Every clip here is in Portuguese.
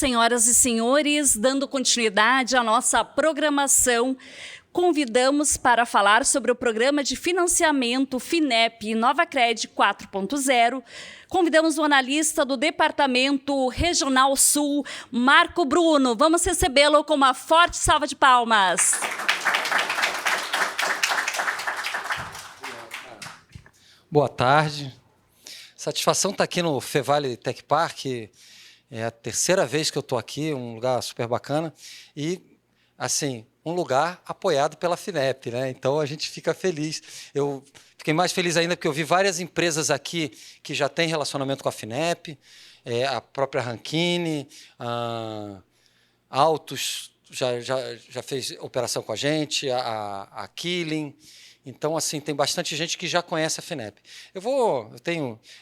senhoras e senhores, dando continuidade à nossa programação, convidamos para falar sobre o programa de financiamento FINEP InovaCred 4.0. Convidamos o analista do Departamento Regional Sul, Marco Bruno. Vamos recebê-lo com uma forte salva de palmas. Boa tarde. Satisfação estar aqui no Fevale Tech Park. É a terceira vez que eu estou aqui, um lugar super bacana. E, assim, um lugar apoiado pela FINEP, né? Então, a gente fica feliz. Eu fiquei mais feliz ainda porque eu vi várias empresas aqui que já têm relacionamento com a FINEP, a própria Rankine, a Autos já fez operação com a gente, a Killing. Então, assim, tem bastante gente que já conhece a FINEP.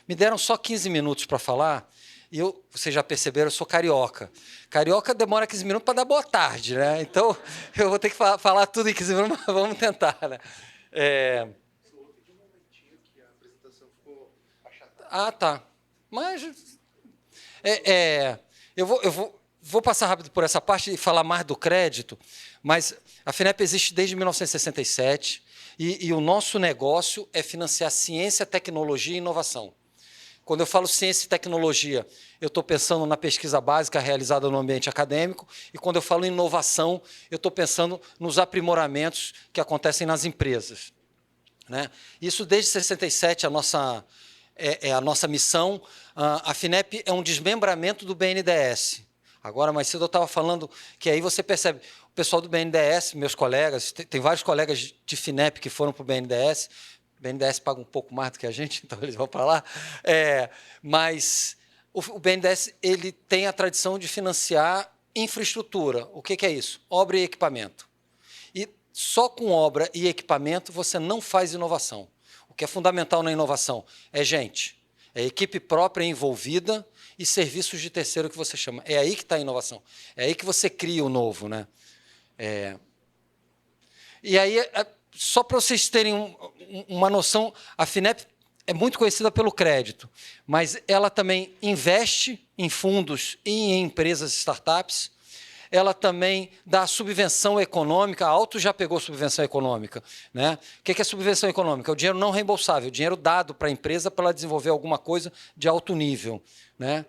Me deram só 15 minutos para falar, e vocês já perceberam, eu sou carioca. Carioca demora 15 minutos para dar boa tarde, né? Então, eu vou ter que falar tudo em 15 minutos, mas vamos tentar, né? Ah, tá. Mas eu vou passar rápido por essa parte e falar mais do crédito, mas a FINEP existe desde 1967, e o nosso negócio é financiar ciência, tecnologia e inovação. Quando eu falo ciência e tecnologia, eu estou pensando na pesquisa básica realizada no ambiente acadêmico, e quando eu falo em inovação, eu estou pensando nos aprimoramentos que acontecem nas empresas, né? Isso desde 67 é a nossa missão. A FINEP é um desmembramento do BNDES. Agora, mais cedo eu estava falando que aí você percebe, o pessoal do BNDES, meus colegas, tem vários colegas de FINEP que foram para o BNDES. O BNDES paga um pouco mais do que a gente, então eles vão para lá. Mas o BNDES ele tem a tradição de financiar infraestrutura. O que é isso? Obra e equipamento. E só com obra e equipamento você não faz inovação. O que é fundamental na inovação é gente, é equipe própria envolvida e serviços de terceiro que você chama. É aí que está a inovação. É aí que você cria o novo, né? E aí, só para vocês terem uma noção, a FINEP é muito conhecida pelo crédito, mas ela também investe em fundos e em empresas startups. Ela também dá subvenção econômica. A Auto já pegou subvenção econômica, né? O que é subvenção econômica? É o dinheiro não reembolsável, o dinheiro dado para a empresa para ela desenvolver alguma coisa de alto nível, né?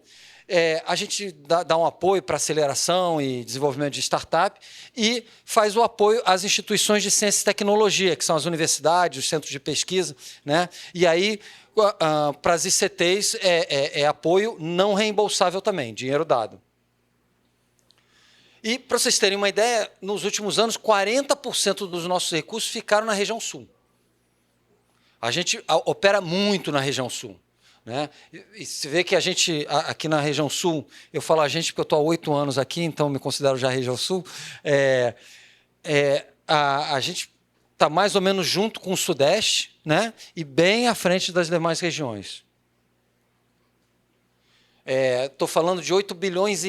A gente dá um apoio para aceleração e desenvolvimento de startup e faz o apoio às instituições de ciência e tecnologia, que são as universidades, os centros de pesquisa, né? E aí, para as ICTs, é apoio não reembolsável também, dinheiro dado. E, para vocês terem uma ideia, nos últimos anos, 40% dos nossos recursos ficaram na região sul. A gente opera muito na região sul, né? E se vê que a gente, aqui na região sul, eu falo a gente porque eu estou há 8 anos aqui, então me considero já região sul, a gente está mais ou menos junto com o sudeste, né? E bem à frente das demais regiões. Estou falando de 8,5 bilhões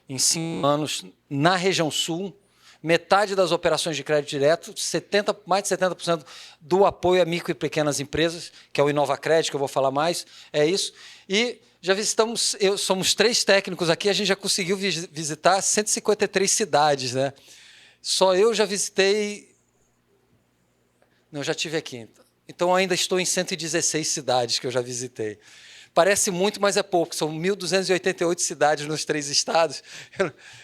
em 5 anos na região sul, metade das operações de crédito direto, mais de 70% do apoio a micro e pequenas empresas, que é o InovaCred, que eu vou falar mais, é isso. E já visitamos, somos 3 técnicos aqui, a gente já conseguiu visitar 153 cidades, né? Só eu já visitei... Não, eu já estive aqui. Então, ainda estou em 116 cidades que eu já visitei. Parece muito, mas é pouco. São 1.288 cidades nos 3 estados.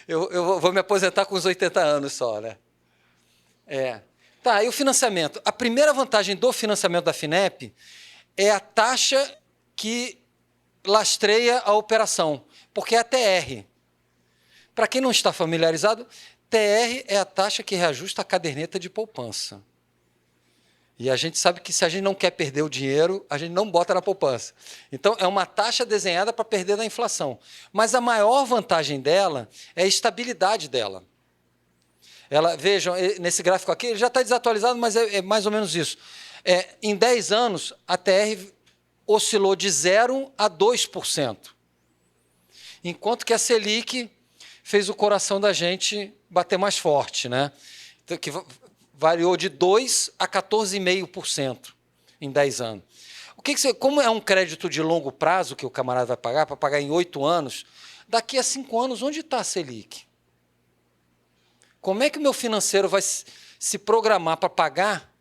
Eu vou me aposentar com uns 80 anos só, né? Tá, e o financiamento? A primeira vantagem do financiamento da FINEP é a taxa que lastreia a operação, porque é a TR. Para quem não está familiarizado, TR é a taxa que reajusta a caderneta de poupança. E a gente sabe que se a gente não quer perder o dinheiro, a gente não bota na poupança. Então, é uma taxa desenhada para perder da inflação. Mas a maior vantagem dela é a estabilidade dela. Vejam, nesse gráfico aqui, ele já está desatualizado, mas é mais ou menos isso. Em 10 anos, a TR oscilou de 0% a 2%. Enquanto que a Selic fez o coração da gente bater mais forte, né? Então, variou de 2% a 14,5% em 10 anos. Como é um crédito de longo prazo que o camarada vai pagar, para pagar em 8 anos, Daqui a 5 anos, onde está a Selic? Como é que o meu financeiro vai se programar para pagar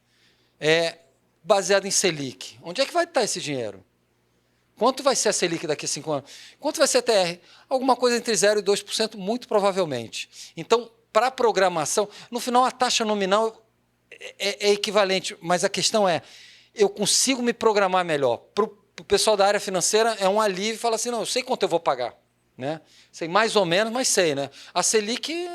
baseado em Selic? Onde é que vai estar esse dinheiro? Quanto vai ser a Selic daqui a 5 anos? Quanto vai ser a TR? Alguma coisa entre 0% e 2%, muito provavelmente. Então, para a programação, no final, a taxa nominal é equivalente, mas a questão é, eu consigo me programar melhor. Para o pessoal da área financeira, é um alívio, fala assim, não, eu sei quanto eu vou pagar. Né? Sei mais ou menos, mas sei. Né? A Selic,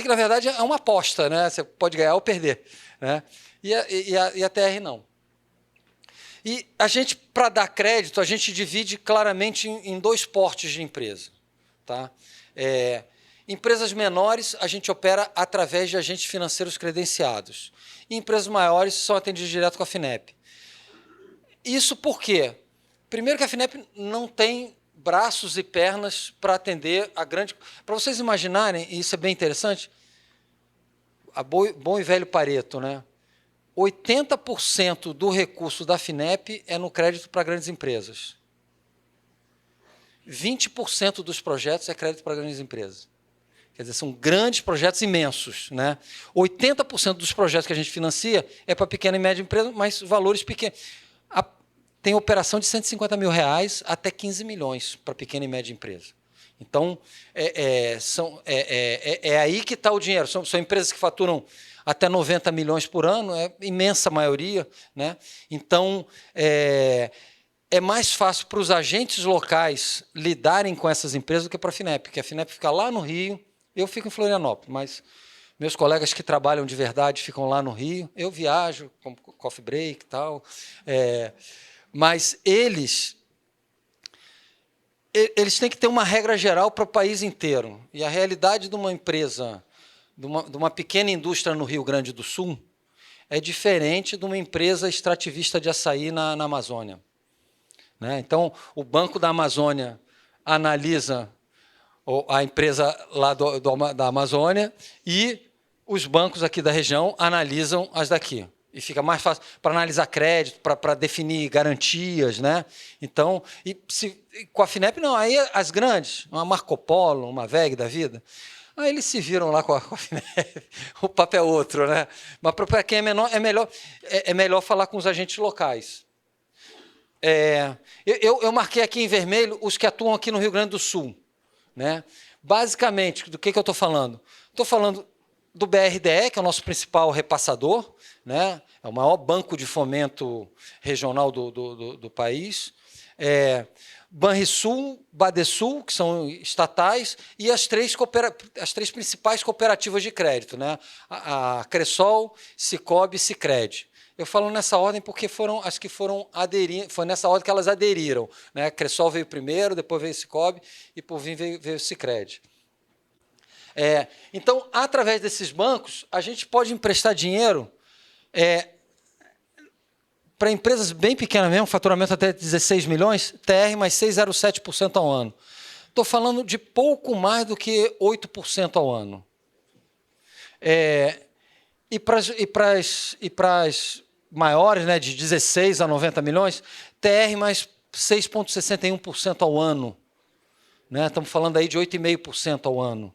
na verdade, é uma aposta. Né? Você pode ganhar ou perder. Né? E a TR não. E a gente, para dar crédito, a gente divide claramente em 2 portes de empresa. Tá? Empresas menores, a gente opera através de agentes financeiros credenciados. E empresas maiores são atendidas direto com a FINEP. Isso por quê? Primeiro que a FINEP não tem braços e pernas para atender a grande... Para vocês imaginarem, e isso é bem interessante, a bom e velho Pareto, né? 80% do recurso da FINEP é no crédito para grandes empresas. 20% dos projetos é crédito para grandes empresas. Quer dizer, são grandes projetos imensos. Né? 80% dos projetos que a gente financia é para pequena e média empresa, mas valores pequenos. Tem operação de R$150 mil até 15 milhões para pequena e média empresa. Então, é aí que está o dinheiro. São empresas que faturam até 90 milhões por ano, é imensa maioria. Né? Então, é mais fácil para os agentes locais lidarem com essas empresas do que para a FINEP, porque a FINEP fica lá no Rio, eu fico em Florianópolis, mas meus colegas que trabalham de verdade ficam lá no Rio, eu viajo, como coffee break e tal, mas eles têm que ter uma regra geral para o país inteiro, e a realidade de uma empresa, de uma pequena indústria no Rio Grande do Sul, é diferente de uma empresa extrativista de açaí na Amazônia. Né? Então, o Banco da Amazônia analisa a empresa lá da Amazônia e os bancos aqui da região analisam as daqui. E fica mais fácil para analisar crédito, para definir garantias. Né? Então, com a FINEP, não, aí as grandes, uma Marco Polo, uma VEG da vida, aí eles se viram lá com a FINEP, o papo é outro. Né? Mas para quem é menor, é melhor falar com os agentes locais. Eu marquei aqui em vermelho os que atuam aqui no Rio Grande do Sul. Né? Basicamente, do que eu estou falando? Estou falando do BRDE, que é o nosso principal repassador, né? É o maior banco de fomento regional do país. Banrisul, Badesul, que são estatais, e as três principais cooperativas de crédito, né? A Cressol, Sicob e Sicredi. Eu falo nessa ordem porque foram as que foram aderindo, foi nessa ordem que elas aderiram. Né? A Cressol veio primeiro, depois veio o Sicob e por fim veio o Sicredi. Então, através desses bancos, a gente pode emprestar dinheiro para empresas bem pequenas mesmo, faturamento até 16 milhões, TR mais 6,07% ao ano. Estou falando de pouco mais do que 8% ao ano. E para as maiores, né, de 16 a 90 milhões, TR mais 6,61% ao ano. Né? Estamos falando aí de 8,5% ao ano.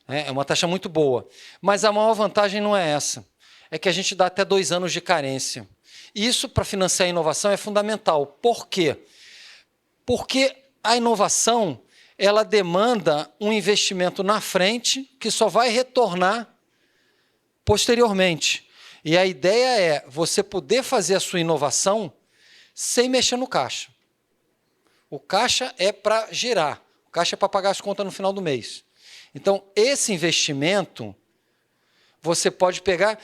É uma taxa muito boa. Mas a maior vantagem não é essa. É que a gente dá até 2 anos de carência. Isso, para financiar a inovação, é fundamental. Por quê? Porque a inovação ela demanda um investimento na frente que só vai retornar posteriormente. E a ideia é você poder fazer a sua inovação sem mexer no caixa. O caixa é para girar, o caixa é para pagar as contas no final do mês. Então, esse investimento, você pode pegar...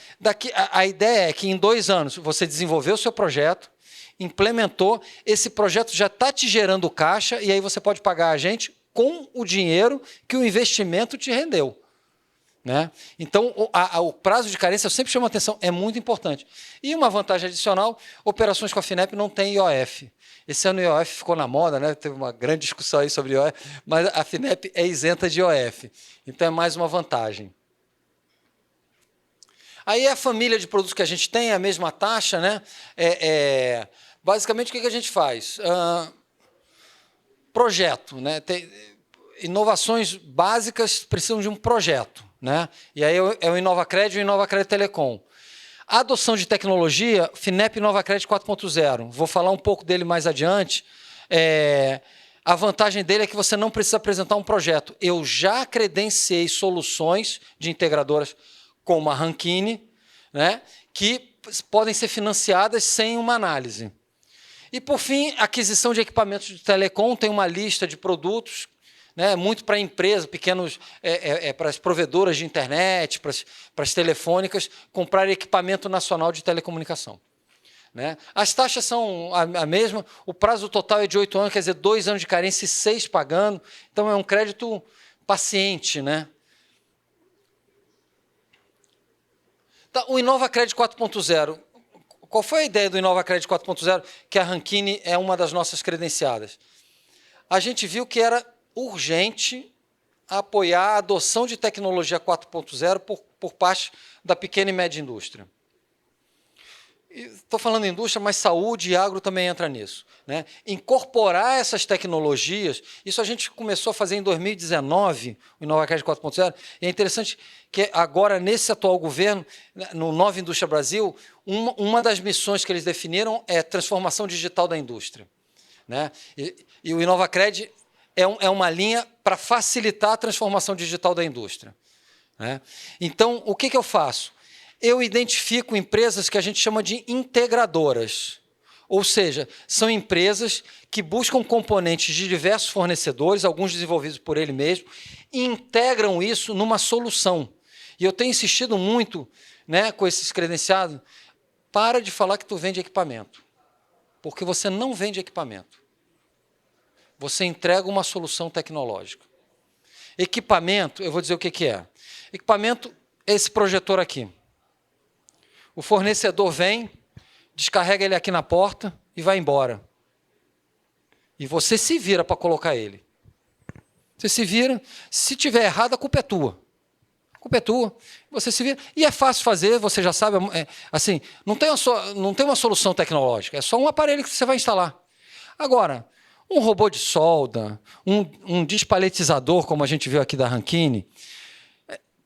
A ideia é que em 2 anos você desenvolveu o seu projeto, implementou, esse projeto já está te gerando caixa, e aí você pode pagar a gente com o dinheiro que o investimento te rendeu. Né? Então, o prazo de carência, eu sempre chamo a atenção, é muito importante. E uma vantagem adicional, operações com a FINEP não tem IOF. Esse ano o IOF ficou na moda, né? Teve uma grande discussão aí sobre IOF, mas a FINEP é isenta de IOF. Então, é mais uma vantagem. Aí a família de produtos que a gente tem, a mesma taxa. Né? Basicamente, o que a gente faz? projeto, né? Inovações básicas precisam de um projeto, né? E aí é o InovaCred e o InovaCred Telecom. A adoção de tecnologia, FINEP InovaCred 4.0. Vou falar um pouco dele mais adiante. A vantagem dele é que você não precisa apresentar um projeto. Eu já credenciei soluções de integradoras como a Rankine, né, que podem ser financiadas sem uma análise. E, por fim, aquisição de equipamentos de telecom, tem uma lista de produtos, né, muito para empresas, pequenos, para as provedoras de internet, para as telefônicas, comprar equipamento nacional de telecomunicação. Né? As taxas são a mesma, o prazo total é de 8 anos, quer dizer, 2 anos de carência e 6 pagando, então é um crédito paciente. Né? Tá, o InovaCred 4.0, qual foi a ideia do InovaCred 4.0, que a Rankine é uma das nossas credenciadas? A gente viu que era urgente apoiar a adoção de tecnologia 4.0 por parte da pequena e média indústria. Estou falando em indústria, mas saúde e agro também entra nisso. Né? Incorporar essas tecnologias, isso a gente começou a fazer em 2019, o InovaCred 4.0, e é interessante que agora, nesse atual governo, no Nova Indústria Brasil, uma das missões que eles definiram é transformação digital da indústria. Né? E o InovaCred é uma linha para facilitar a transformação digital da indústria. Né? Então, o que eu faço? Eu identifico empresas que a gente chama de integradoras, ou seja, são empresas que buscam componentes de diversos fornecedores, alguns desenvolvidos por ele mesmo, e integram isso numa solução. E eu tenho insistido muito, né, com esses credenciados, para de falar que tu vende equipamento, porque você não vende equipamento. Você entrega uma solução tecnológica. Equipamento, eu vou dizer o que é. Equipamento é esse projetor aqui. O fornecedor vem, descarrega ele aqui na porta e vai embora. E você se vira para colocar ele. Você se vira, se tiver errado, a culpa é tua. A culpa é tua, você se vira. E é fácil fazer, você já sabe, assim, não tem uma solução tecnológica, é só um aparelho que você vai instalar. Agora, um robô de solda, um despaletizador, como a gente viu aqui da Rankine,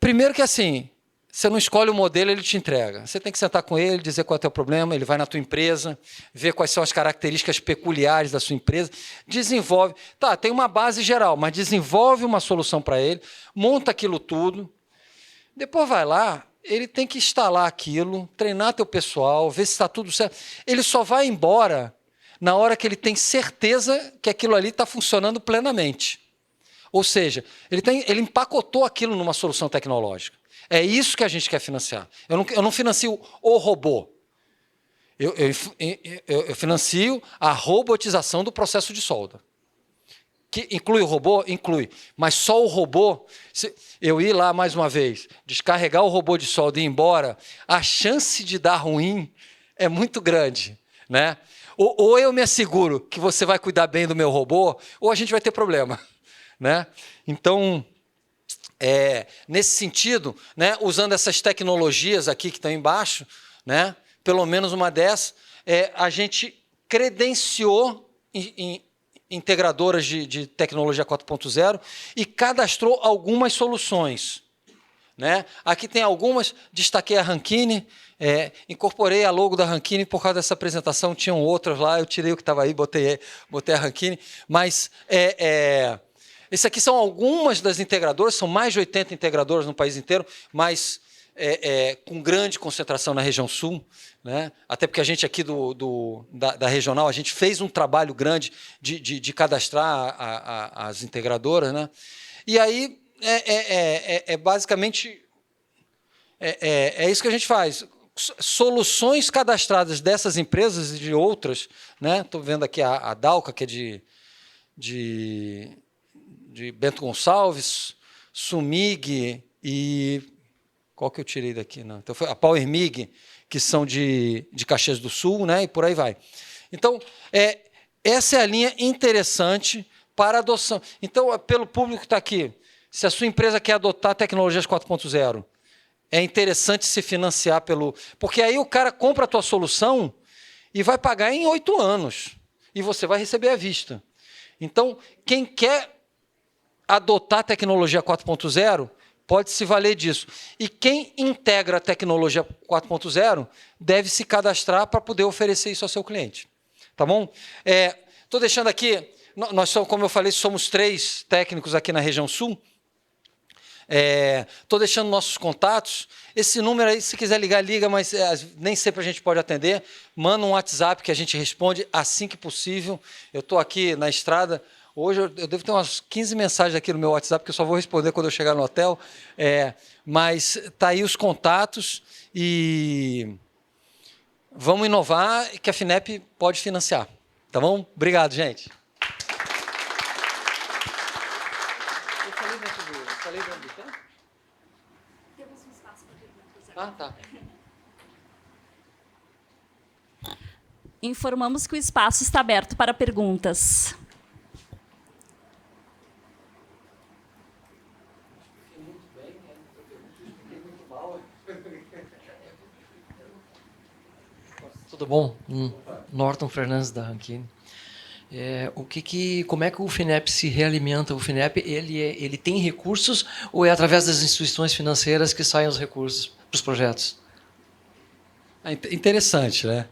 primeiro que assim, você não escolhe o modelo, ele te entrega. Você tem que sentar com ele, dizer qual é o teu problema, ele vai na tua empresa, ver quais são as características peculiares da sua empresa, desenvolve. Tá, tem uma base geral, mas desenvolve uma solução para ele, monta aquilo tudo, depois vai lá, ele tem que instalar aquilo, treinar teu pessoal, ver se está tudo certo. Ele só vai embora na hora que ele tem certeza que aquilo ali está funcionando plenamente. Ou seja, ele empacotou aquilo numa solução tecnológica. É isso que a gente quer financiar. Eu não financio o robô. Eu financio a robotização do processo de solda. Que inclui o robô? Inclui. Mas só o robô, se eu ir lá mais uma vez, descarregar o robô de solda e ir embora, a chance de dar ruim é muito grande. Né? Ou eu me asseguro que você vai cuidar bem do meu robô, ou a gente vai ter problema. Né? Então, nesse sentido, né, usando essas tecnologias aqui que estão embaixo, né, pelo menos uma dessas, a gente credenciou em integradoras de tecnologia 4.0 e cadastrou algumas soluções. Né? Aqui tem algumas, destaquei a Rankine, incorporei a logo da Rankine por causa dessa apresentação, tinham outras lá, eu tirei o que estava aí, botei a Rankine, mas esses aqui são algumas das integradoras, são mais de 80 integradoras no país inteiro, mas com grande concentração na região sul, né? Até porque a gente aqui da regional, a gente fez um trabalho grande de cadastrar as integradoras. Né? E aí, basicamente, isso que a gente faz. Soluções cadastradas dessas empresas e de outras, né? Estou vendo aqui a Dalca, que é de Bento Gonçalves, Sumig e... Qual que eu tirei daqui? Não. Então, foi a Power MIG, que são de Caxias do Sul, né? E por aí vai. Então, essa é a linha interessante para adoção. Então, pelo público que está aqui, se a sua empresa quer adotar tecnologias 4.0, é interessante se financiar porque aí o cara compra a tua solução e vai pagar em 8 anos. E você vai receber à vista. Então, quem quer adotar a tecnologia 4.0 pode se valer disso. E quem integra a tecnologia 4.0 deve se cadastrar para poder oferecer isso ao seu cliente. Tá bom? Estou deixando aqui, nós somos, como eu falei, somos 3 técnicos aqui na região sul. Estou deixando nossos contatos. Esse número aí, se quiser ligar, liga, mas nem sempre a gente pode atender. Manda um WhatsApp que a gente responde assim que possível. Eu estou aqui na estrada. Hoje eu devo ter umas 15 mensagens aqui no meu WhatsApp, que eu só vou responder quando eu chegar no hotel. Mas está aí os contatos e vamos inovar, que a FINEP pode financiar. Tá bom? Obrigado, gente. Eu falei dentro do tempo? Temos um espaço para perguntas agora. Tá. Informamos que o espaço está aberto para perguntas. Tudo bom? Norton Fernandes da Rankine. Como é que o FINEP se realimenta? O FINEP ele tem recursos ou é através das instituições financeiras que saem os recursos para os projetos? Interessante, né?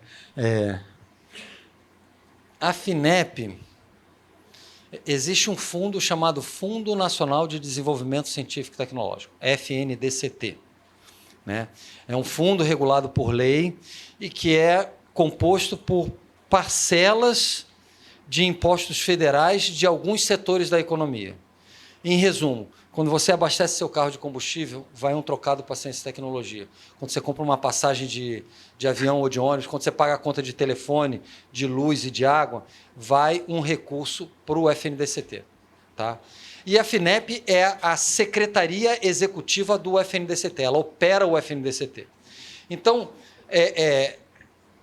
A FINEP, existe um fundo chamado Fundo Nacional de Desenvolvimento Científico e Tecnológico, FNDCT. Né? É um fundo regulado por lei e que é composto por parcelas de impostos federais de alguns setores da economia. Em resumo, quando você abastece seu carro de combustível, vai um trocado para a ciência e tecnologia. Quando você compra uma passagem de avião ou de ônibus, quando você paga a conta de telefone, de luz e de água, vai um recurso para o FNDCT. Tá? E a FINEP é a secretaria executiva do FNDCT, ela opera o FNDCT. Então,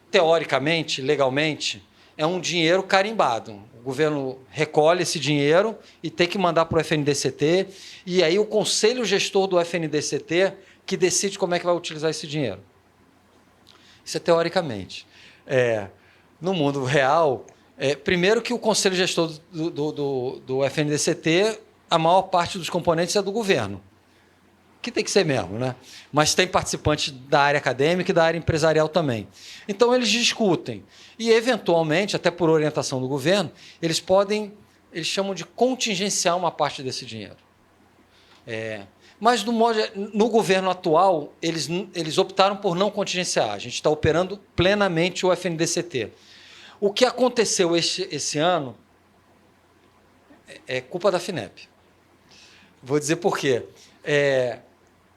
teoricamente, legalmente, é um dinheiro carimbado. O governo recolhe esse dinheiro e tem que mandar para o FNDCT, e aí o conselho gestor do FNDCT que decide como é que vai utilizar esse dinheiro. Isso é teoricamente. No mundo real, primeiro que o conselho gestor do FNDCT, a maior parte dos componentes é do governo, que tem que ser mesmo, né? Mas tem participantes da área acadêmica e da área empresarial também. Então, eles discutem. E, eventualmente, até por orientação do governo, eles chamam de contingenciar uma parte desse dinheiro. Mas, no governo atual, eles optaram por não contingenciar. A gente está operando plenamente o FNDCT. O que aconteceu esse ano é culpa da FINEP. Vou dizer por quê.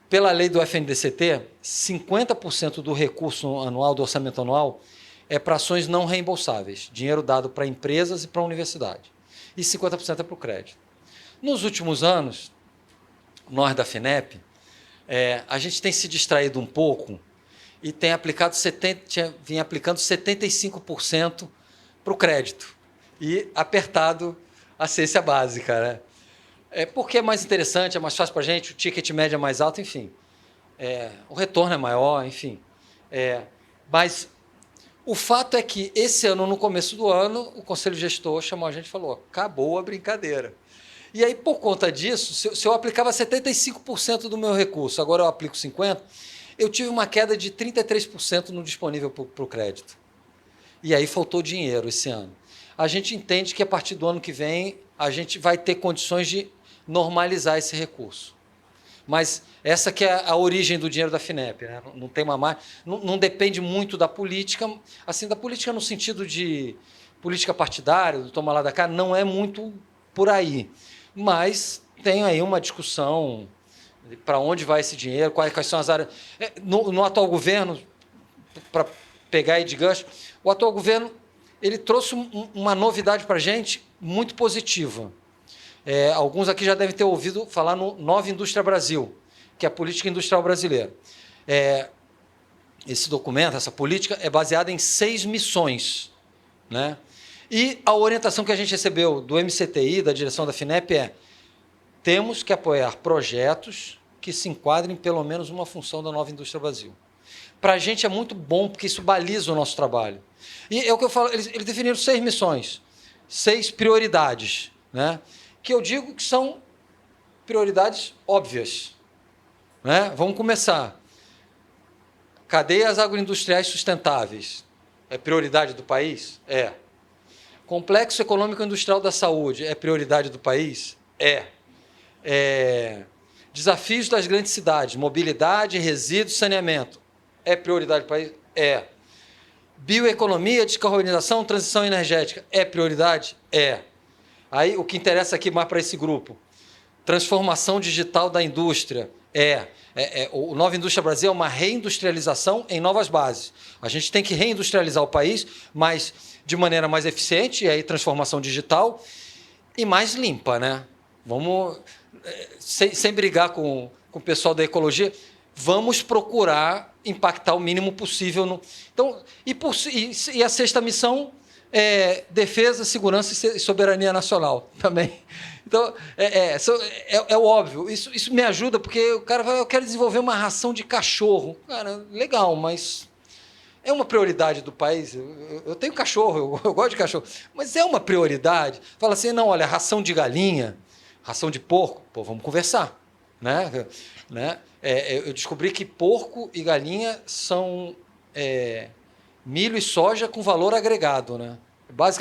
Pela lei do FNDCT, 50% do recurso anual, do orçamento anual, é para ações não reembolsáveis, dinheiro dado para empresas e para a universidade. E 50% é para o crédito. Nos últimos anos, nós da FINEP, a gente tem se distraído um pouco e tem aplicado vinha aplicando 75% para o crédito e apertado a ciência básica, né? Porque é mais interessante, é mais fácil para a gente, o ticket médio é mais alto, enfim. O retorno é maior, enfim. Mas o fato é que esse ano, no começo do ano, o conselho gestor chamou a gente e falou: acabou a brincadeira. E aí, por conta disso, se eu aplicava 75% do meu recurso, agora eu aplico 50%, eu tive uma queda de 33% no disponível para o crédito. E aí faltou dinheiro esse ano. A gente entende que a partir do ano que vem a gente vai ter condições de normalizar esse recurso. Mas essa que é a origem do dinheiro da FINEP, né? Não tem uma margem, não depende muito da política, assim, da política no sentido de política partidária, do toma lá da cá, não é muito por aí. Mas tem aí uma discussão para onde vai esse dinheiro, quais são as áreas. No atual governo, para pegar aí de gancho, o atual governo ele trouxe uma novidade para a gente muito positiva. Alguns aqui já devem ter ouvido falar no Nova Indústria Brasil, que é a política industrial brasileira. Esse documento, essa política, é baseada em 6 missões. Né? E a orientação que a gente recebeu do MCTI, da direção da FINEP, temos que apoiar projetos que se enquadrem em pelo menos uma função da Nova Indústria Brasil. Para a gente é muito bom, porque isso baliza o nosso trabalho. E é o que eu falo, eles definiram 6 missões. 6 prioridades, né? Que eu digo que são prioridades óbvias, né? Vamos começar. Cadeias agroindustriais sustentáveis. É prioridade do país? É. Complexo econômico industrial da saúde. É prioridade do país? É. Desafios das grandes cidades. Mobilidade, resíduos, saneamento. É prioridade do país? É. Bioeconomia, descarbonização, transição energética. É prioridade? É. Aí, o que interessa aqui mais para esse grupo. Transformação digital da indústria. O Nova Indústria Brasil é uma reindustrialização em novas bases. A gente tem que reindustrializar o país, mas de maneira mais eficiente, e aí transformação digital, e mais limpa, né? Vamos, sem brigar com o pessoal da ecologia, vamos procurar impactar o mínimo possível. Então, e a sexta missão é defesa, segurança e soberania nacional também. Então, é óbvio. Isso me ajuda, porque o cara fala, eu quero desenvolver uma ração de cachorro. Cara, legal, mas é uma prioridade do país. Eu tenho cachorro, eu gosto de cachorro, mas é uma prioridade. Fala assim, não, olha, ração de galinha, ração de porco, pô, vamos conversar. Né? Eu descobri que porco e galinha são milho e soja com valor agregado. Né?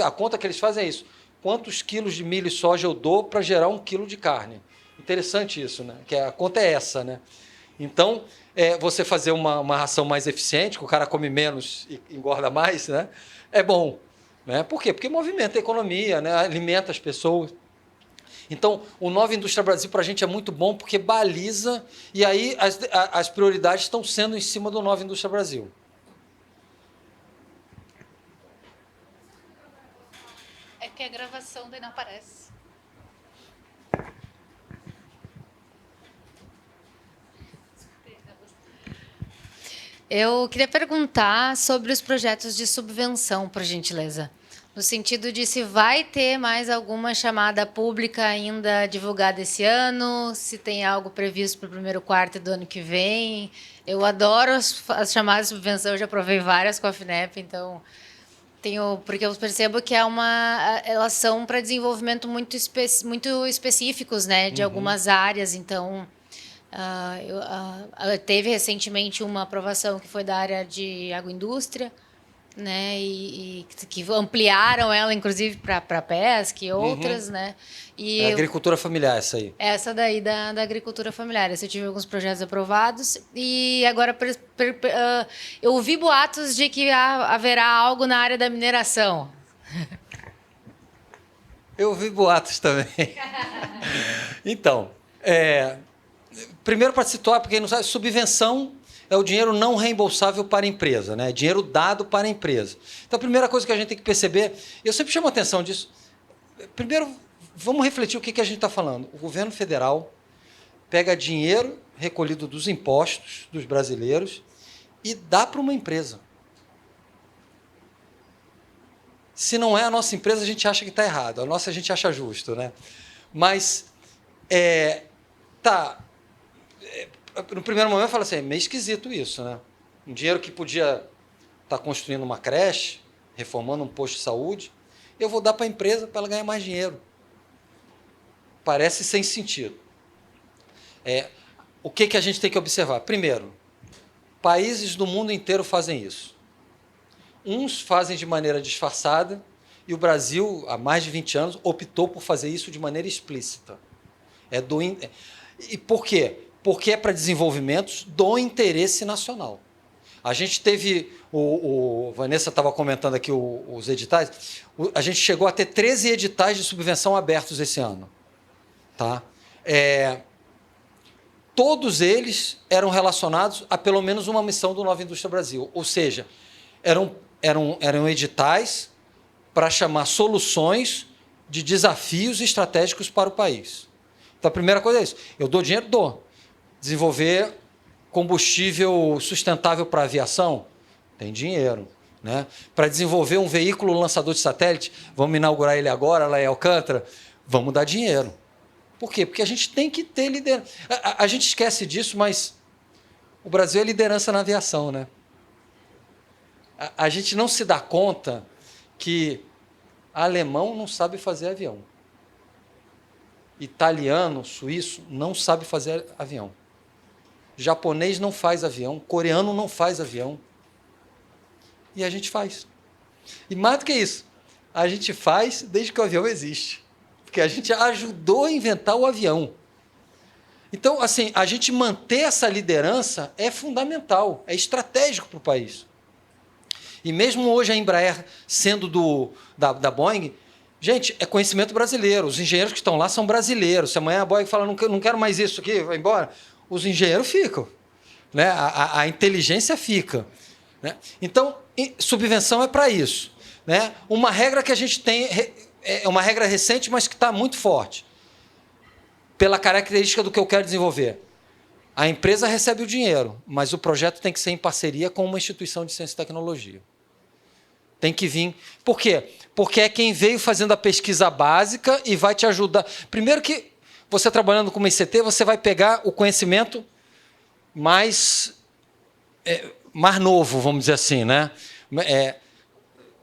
A conta que eles fazem é isso. Quantos quilos de milho e soja eu dou para gerar 1 quilo de carne? Interessante isso, né? Que a conta é essa, né? Então, você fazer uma ração mais eficiente, que o cara come menos e engorda mais, né? É bom. Né? Por quê? Porque movimenta a economia, né? Alimenta as pessoas. Então, o Nova Indústria Brasil para a gente é muito bom porque baliza, e aí as prioridades estão sendo em cima do Nova Indústria Brasil. É que a gravação daí não aparece. Eu queria perguntar sobre os projetos de subvenção, por gentileza. No sentido de se vai ter mais alguma chamada pública ainda divulgada esse ano, se tem algo previsto para o primeiro quarto do ano que vem. Eu adoro as chamadas de subvenção, eu já provei várias com a FINEP, então porque eu percebo que elas são para desenvolvimento muito específicos, né, de algumas áreas. Então, teve recentemente uma aprovação que foi da área de agroindústria, né, e que ampliaram ela, inclusive, para pesca e outras, né. E agricultura familiar, essa aí. Essa daí da agricultura familiar. Eu tive alguns projetos aprovados e agora eu ouvi boatos de que haverá algo na área da mineração. Eu ouvi boatos também. Então, primeiro para situar, porque quem não sabe, subvenção é o dinheiro não reembolsável para a empresa, né? Dinheiro dado para a empresa. Então, a primeira coisa que a gente tem que perceber, eu sempre chamo a atenção disso, primeiro, vamos refletir o que a gente está falando. O governo federal pega dinheiro recolhido dos impostos dos brasileiros e dá para uma empresa. Se não é a nossa empresa, a gente acha que está errado. A nossa a gente acha justo, né? Mas, no primeiro momento, fala assim, é meio esquisito isso, né? Um dinheiro que podia estar construindo uma creche, reformando um posto de saúde, eu vou dar para a empresa para ela ganhar mais dinheiro. Parece sem sentido. O que a gente tem que observar? Primeiro, países do mundo inteiro fazem isso. Uns fazem de maneira disfarçada e o Brasil, há mais de 20 anos, optou por fazer isso de maneira explícita. E por quê? Porque é para desenvolvimentos do interesse nacional. A gente teve, Vanessa estava comentando aqui os editais, a gente chegou a ter 13 editais de subvenção abertos esse ano. Tá? Todos eles eram relacionados a pelo menos uma missão do Nova Indústria Brasil. Ou seja, eram editais para chamar soluções de desafios estratégicos para o país. Então, a primeira coisa é isso. Eu dou dinheiro? Dou. Desenvolver combustível sustentável para a aviação? Tem dinheiro. Né? Para desenvolver um veículo lançador de satélite, vamos inaugurar ele agora, lá em Alcântara, vamos dar dinheiro. Por quê? Porque a gente tem que ter liderança. A gente esquece disso, mas o Brasil é liderança na aviação, né? A gente não se dá conta que Alemão não sabe fazer avião. Italiano, suíço, não sabe fazer avião. Japonês não faz avião. Coreano não faz avião. E a gente faz. E mais do que isso, a gente faz desde que o avião existe. Porque a gente ajudou a inventar o avião. Então, assim, a gente manter essa liderança é fundamental, é estratégico para o país. E mesmo hoje a Embraer sendo da Boeing, gente, é conhecimento brasileiro. Os engenheiros que estão lá são brasileiros. Se amanhã a Boeing fala, não quero mais isso aqui, vai embora, os engenheiros ficam. Né? A inteligência fica. Né? Então, subvenção é para isso. Né? Uma regra que a gente tem, é uma regra recente, mas que está muito forte, pela característica do que eu quero desenvolver. A empresa recebe o dinheiro, mas o projeto tem que ser em parceria com uma instituição de ciência e tecnologia. Tem que vir. Por quê? Porque é quem veio fazendo a pesquisa básica e vai te ajudar. Primeiro que você trabalhando com uma ICT, você vai pegar o conhecimento mais novo, vamos dizer assim, né?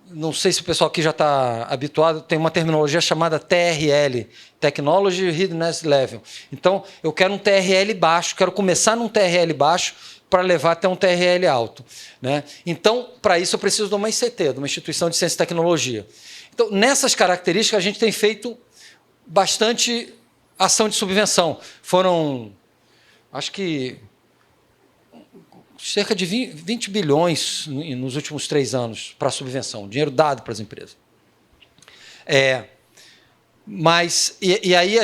Não sei se o pessoal aqui já está habituado, tem uma terminologia chamada TRL, Technology Readiness Level. Então, eu quero um TRL baixo, quero começar num TRL baixo para levar até um TRL alto. Né? Então, para isso, eu preciso de uma ICT, de uma instituição de ciência e tecnologia. Então, nessas características, a gente tem feito bastante ação de subvenção. Foram, acho que, cerca de 20 bilhões nos últimos 3 anos para a subvenção, dinheiro dado para as empresas. E aí,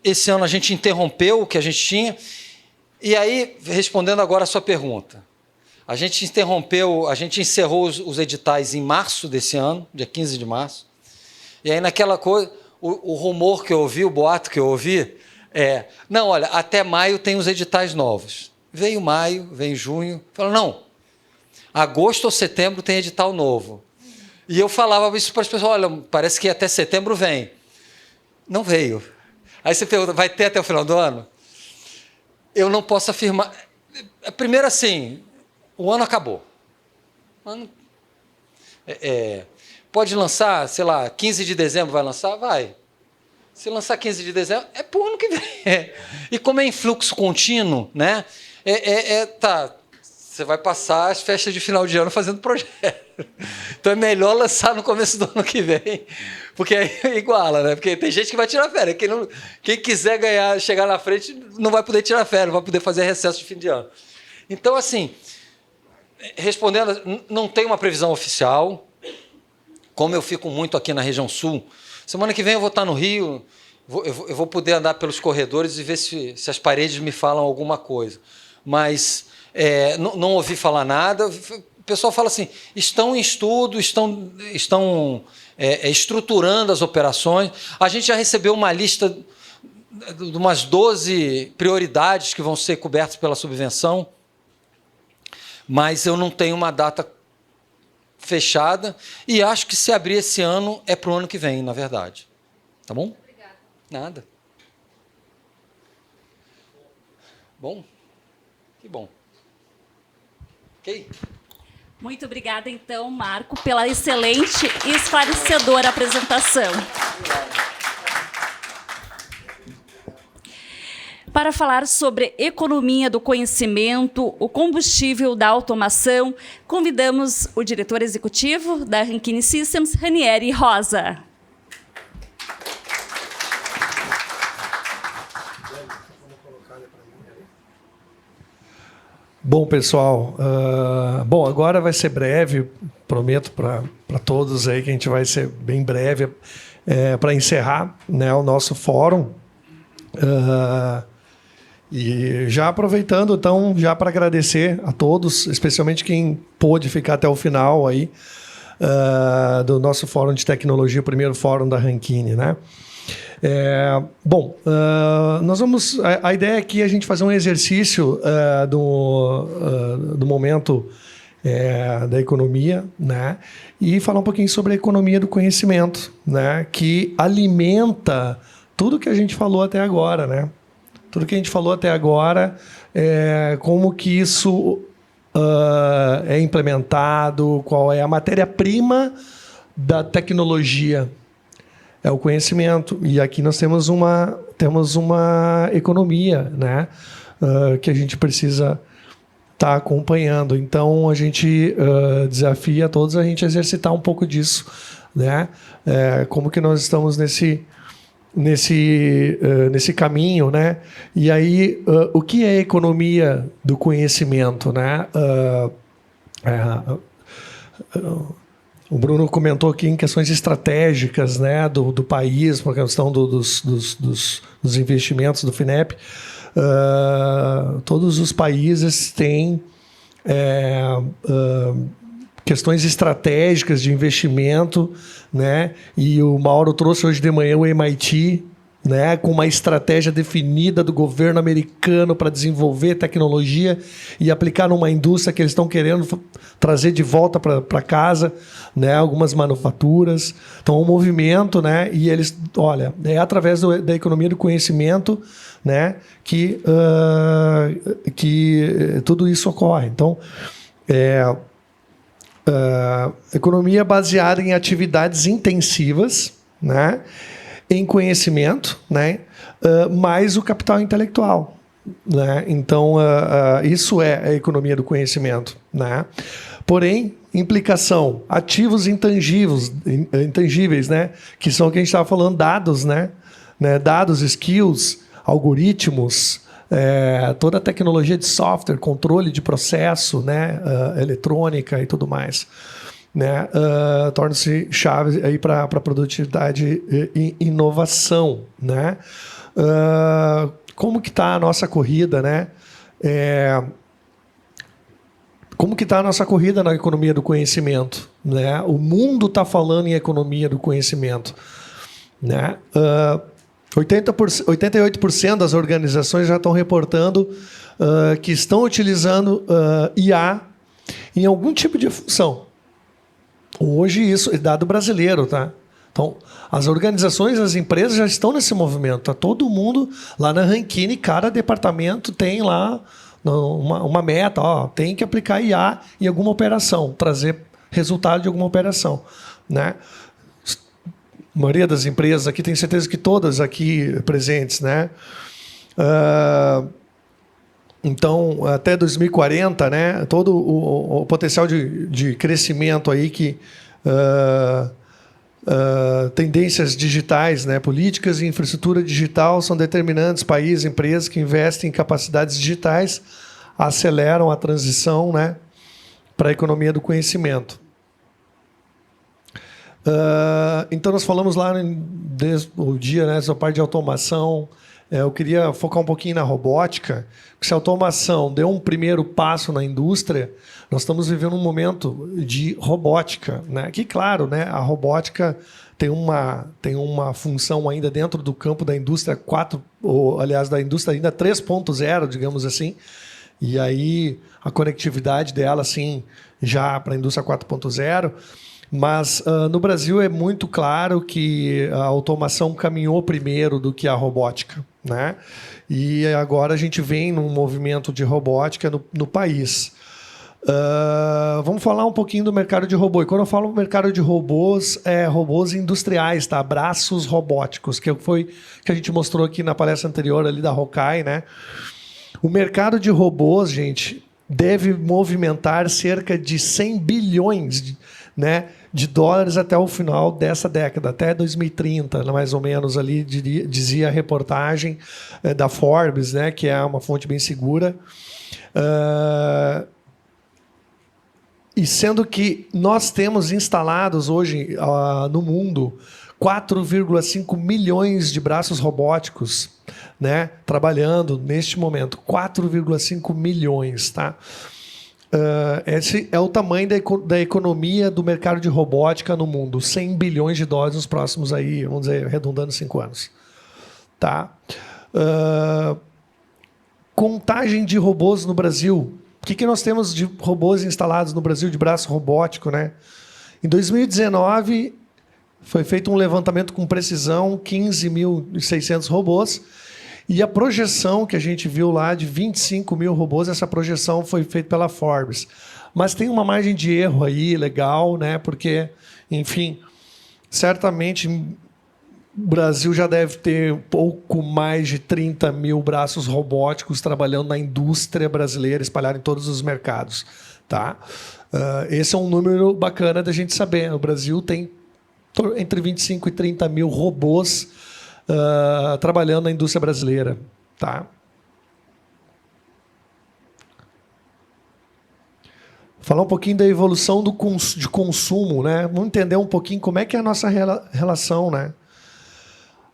esse ano, a gente interrompeu o que a gente tinha. E aí, respondendo agora a sua pergunta, a gente encerrou os editais em março desse ano, dia 15 de março. E aí, naquela coisa, o rumor que eu ouvi, o boato que eu ouvi, não, olha, até maio tem os editais novos. Veio maio, vem junho, falou, não, agosto ou setembro tem edital novo. E eu falava isso para as pessoas, olha, parece que até setembro vem. Não veio. Aí você pergunta, vai ter até o final do ano? Eu não posso afirmar. Primeiro assim, o ano acabou. Pode lançar, sei lá, 15 de dezembro vai lançar? Vai. Se lançar 15 de dezembro, é para o ano que vem. E como é em fluxo contínuo, né? Você vai passar as festas de final de ano fazendo projeto. Então é melhor lançar no começo do ano que vem, porque aí iguala, né? Porque tem gente que vai tirar férias. Quem quiser chegar na frente, não vai poder tirar férias, não vai poder fazer recesso de fim de ano. Então, assim, respondendo, não tem uma previsão oficial. Como eu fico muito aqui na região sul, semana que vem eu vou estar no Rio, eu vou poder andar pelos corredores e ver se as paredes me falam alguma coisa. Mas não ouvi falar nada. O pessoal fala assim, estão em estudo, estão estruturando as operações. A gente já recebeu uma lista de umas 12 prioridades que vão ser cobertas pela subvenção, mas eu não tenho uma data fechada e acho que se abrir esse ano é para o ano que vem, na verdade. Tá bom? Obrigada. Nada. Bom? Que bom. Ok? Muito obrigada, então, Marco, pela excelente e esclarecedora apresentação. Para falar sobre economia do conhecimento, o combustível da automação, convidamos o diretor executivo da Rankine Systems, Ranieri Rosa. Bom, pessoal, agora vai ser breve, prometo para todos aí que a gente vai ser bem breve para encerrar, né, o nosso fórum. E já aproveitando, então, já para agradecer a todos, especialmente quem pôde ficar até o final aí do nosso fórum de tecnologia, o primeiro fórum da Rankine, né? Nós vamos. A ideia aqui é a gente fazer um exercício do momento da economia, né? E falar um pouquinho sobre a economia do conhecimento, né? Que alimenta tudo que a gente falou até agora, né? Tudo que a gente falou até agora, como que isso é implementado, qual é a matéria-prima da tecnologia? É o conhecimento. E aqui nós temos uma economia, né? Que a gente precisa estar acompanhando. Então, a gente desafia a todos a gente exercitar um pouco disso, né? Como que nós estamos nesse caminho, né? E aí, o que é a economia do conhecimento, né? O Bruno comentou aqui em questões estratégicas, né, do país, por questão dos investimentos do FINEP. Todos os países têm questões estratégicas de investimento, né? E o Mauro trouxe hoje de manhã o MIT, né, com uma estratégia definida do governo americano para desenvolver tecnologia e aplicar numa indústria que eles estão querendo trazer de volta para casa, né, algumas manufaturas. Então, um movimento, né, e eles, olha, é através da economia do conhecimento, né, que tudo isso ocorre. Então, economia baseada em atividades intensivas, né, em conhecimento, né, mais o capital intelectual, né? Então, isso é a economia do conhecimento, né? Porém, implicação, ativos intangíveis, né, que são o que a gente estava falando, dados, né? Dados, skills, algoritmos, toda a tecnologia de software, controle de processo, né, eletrônica e tudo mais, né, torna-se chave aí para produtividade e inovação, né? Como que está a nossa corrida, né? Como que está a nossa corrida na economia do conhecimento, né? O mundo está falando em economia do conhecimento, né? 88% das organizações já estão reportando que estão utilizando IA em algum tipo de função. Hoje isso é dado brasileiro, tá? Então, as organizações, as empresas já estão nesse movimento. Tá todo mundo lá na Rankine, cada departamento tem lá uma meta, ó, tem que aplicar IA em alguma operação, trazer resultado de alguma operação, né? A maioria das empresas aqui, tenho certeza que todas aqui presentes, né? Então, até 2040, né, todo o potencial de crescimento aí que tendências digitais, né, políticas e infraestrutura digital são determinantes. Países, empresas que investem em capacidades digitais aceleram a transição, né, para a economia do conhecimento. Então, nós falamos lá desde o dia, né, essa parte de automação. Eu queria focar um pouquinho na robótica. Se a automação deu um primeiro passo na indústria, nós estamos vivendo um momento de robótica, né? Que, claro, né, a robótica tem uma função ainda dentro do campo da indústria 4, ou, aliás, da indústria ainda 3.0, digamos assim. E aí a conectividade dela, assim, já para a indústria 4.0. Mas no Brasil é muito claro que a automação caminhou primeiro do que a robótica, né? E agora a gente vem num movimento de robótica no país. Vamos falar um pouquinho do mercado de robô. E quando eu falo mercado de robôs, robôs industriais, tá? Braços robóticos, que foi que a gente mostrou aqui na palestra anterior ali da Rokai, né? O mercado de robôs, gente, deve movimentar cerca de 100 bilhões de dólares até o final dessa década, até 2030, mais ou menos, ali dizia a reportagem da Forbes, né, que é uma fonte bem segura. E sendo que nós temos instalados hoje no mundo 4,5 milhões de braços robóticos, né, trabalhando neste momento. 4,5 milhões, tá? Esse é o tamanho da economia do mercado de robótica no mundo. 100 bilhões de dólares nos próximos, aí, vamos dizer, arredondando 5 anos. Tá? Contagem de robôs no Brasil. O que nós temos de robôs instalados no Brasil, de braço robótico, né? Em 2019, foi feito um levantamento com precisão, 15.600 robôs. E a projeção que a gente viu lá de 25 mil robôs, essa projeção foi feita pela Forbes. Mas tem uma margem de erro aí legal, né? Porque, enfim, certamente o Brasil já deve ter um pouco mais de 30 mil braços robóticos trabalhando na indústria brasileira, espalhados em todos os mercados. Tá? Esse é um número bacana da gente saber. O Brasil tem entre 25 e 30 mil robôs trabalhando na indústria brasileira. Tá? Falar um pouquinho da evolução de consumo, né? Vamos entender um pouquinho como é que é a nossa relação, né?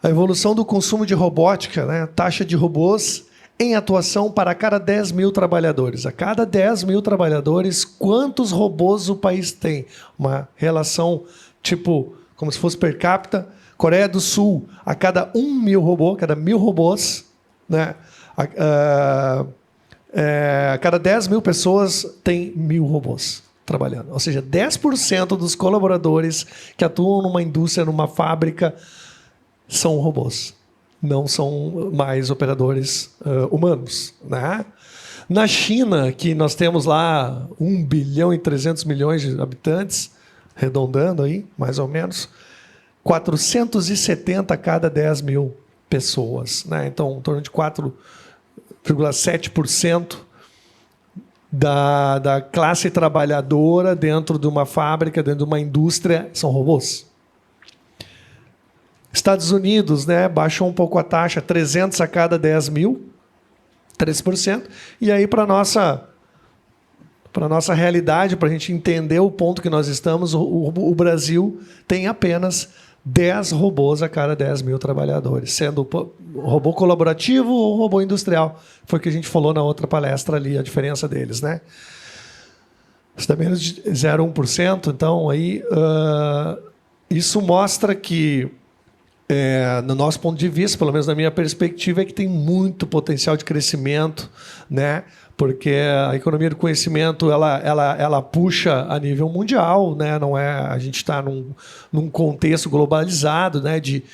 A evolução do consumo de robótica, né? Taxa de robôs em atuação para cada 10 mil trabalhadores. A cada 10 mil trabalhadores, quantos robôs o país tem? Uma relação tipo, como se fosse per capita. Coreia do Sul, a cada 1 mil robôs, cada 1.000 robôs, né? A cada 10 mil pessoas tem 1.000 robôs trabalhando. Ou seja, 10% dos colaboradores que atuam numa indústria, numa fábrica, são robôs. Não são mais operadores humanos. Né? Na China, que nós temos lá 1 bilhão e 300 milhões de habitantes, arredondando aí, mais ou menos, 470 a cada 10 mil pessoas. Né? Então, em torno de 4,7% da classe trabalhadora dentro de uma fábrica, dentro de uma indústria, são robôs. Estados Unidos, né, baixou um pouco a taxa, 300 a cada 10 mil, 3%. E aí, para a nossa realidade, para a gente entender o ponto que nós estamos, o Brasil tem apenas 10 robôs a cada 10 mil trabalhadores, sendo robô colaborativo ou robô industrial. Foi o que a gente falou na outra palestra ali, a diferença deles. Né? Isso dá menos de 0,1%. Então, aí, isso mostra que, no nosso ponto de vista, pelo menos na minha perspectiva, é que tem muito potencial de crescimento, né? Porque a economia do conhecimento ela puxa a nível mundial, né? Não é, a gente está num contexto globalizado, né? de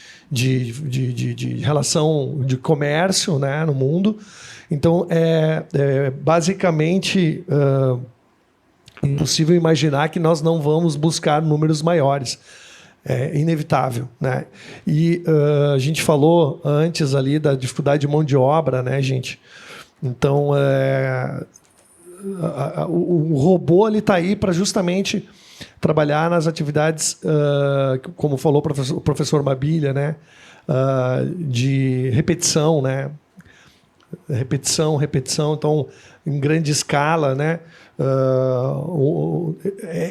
relação de comércio, né? No mundo. Então, basicamente impossível imaginar que nós não vamos buscar números maiores. É inevitável, né? E a gente falou antes ali da dificuldade de mão de obra, né, gente? Então, o robô está aí para justamente trabalhar nas atividades, como falou o professor Mabilha, né? De repetição, né? Repetição. Então, em grande escala, né?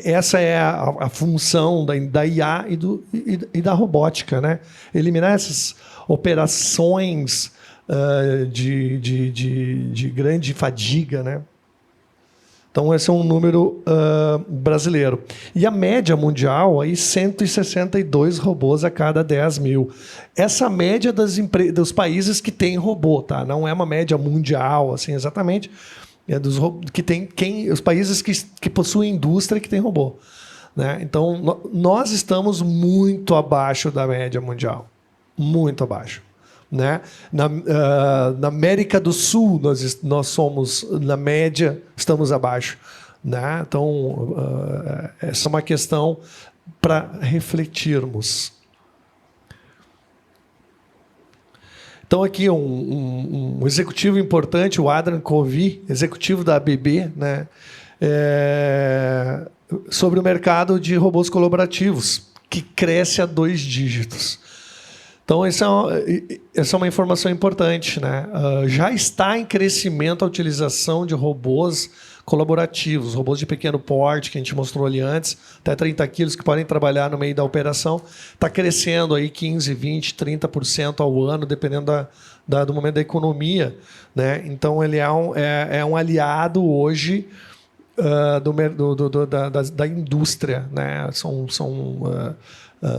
Essa é a função da IA e da robótica, né? Eliminar essas operações de grande fadiga, né? Então, esse é um número brasileiro. E a média mundial, aí, 162 robôs a cada 10 mil. Essa média dos países que têm robô, tá? Não é uma média mundial, assim, exatamente. É dos os países que possuem indústria que tem robô. Né? Então, nós estamos muito abaixo da média mundial. Muito abaixo. Né? Na América do Sul, nós somos, na média, estamos abaixo. Né? Então, essa é uma questão para refletirmos. Então, aqui um executivo importante, o Adrian Covey, executivo da ABB, né? Sobre o mercado de robôs colaborativos, que cresce a 2 dígitos. Então, essa é uma informação importante. Né? Já está em crescimento a utilização de robôs colaborativos, robôs de pequeno porte, que a gente mostrou ali antes, até 30 quilos, que podem trabalhar no meio da operação. Está crescendo aí 15%, 20%, 30% ao ano, dependendo do momento da economia. Né? Então, ele é um aliado hoje da indústria. Né? São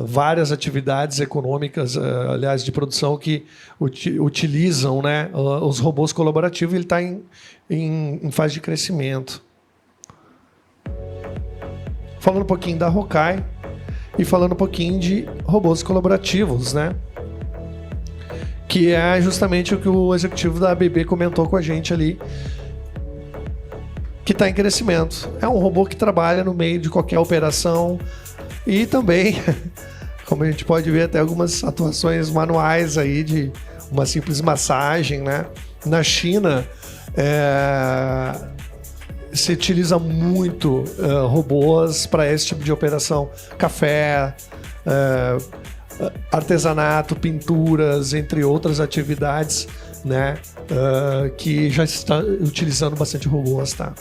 várias atividades econômicas, aliás, de produção que utilizam, né, os robôs colaborativos. Ele está em fase de crescimento. Falando um pouquinho da Rokai e falando um pouquinho de robôs colaborativos, né? Que é justamente o que o executivo da ABB comentou com a gente ali, que está em crescimento. É um robô que trabalha no meio de qualquer operação e também Como a gente pode ver, até algumas atuações manuais aí de uma simples massagem, né? Na China, se utiliza muito robôs para esse tipo de operação. Café, artesanato, pinturas, entre outras atividades, né? Que já está utilizando bastante robôs, tá?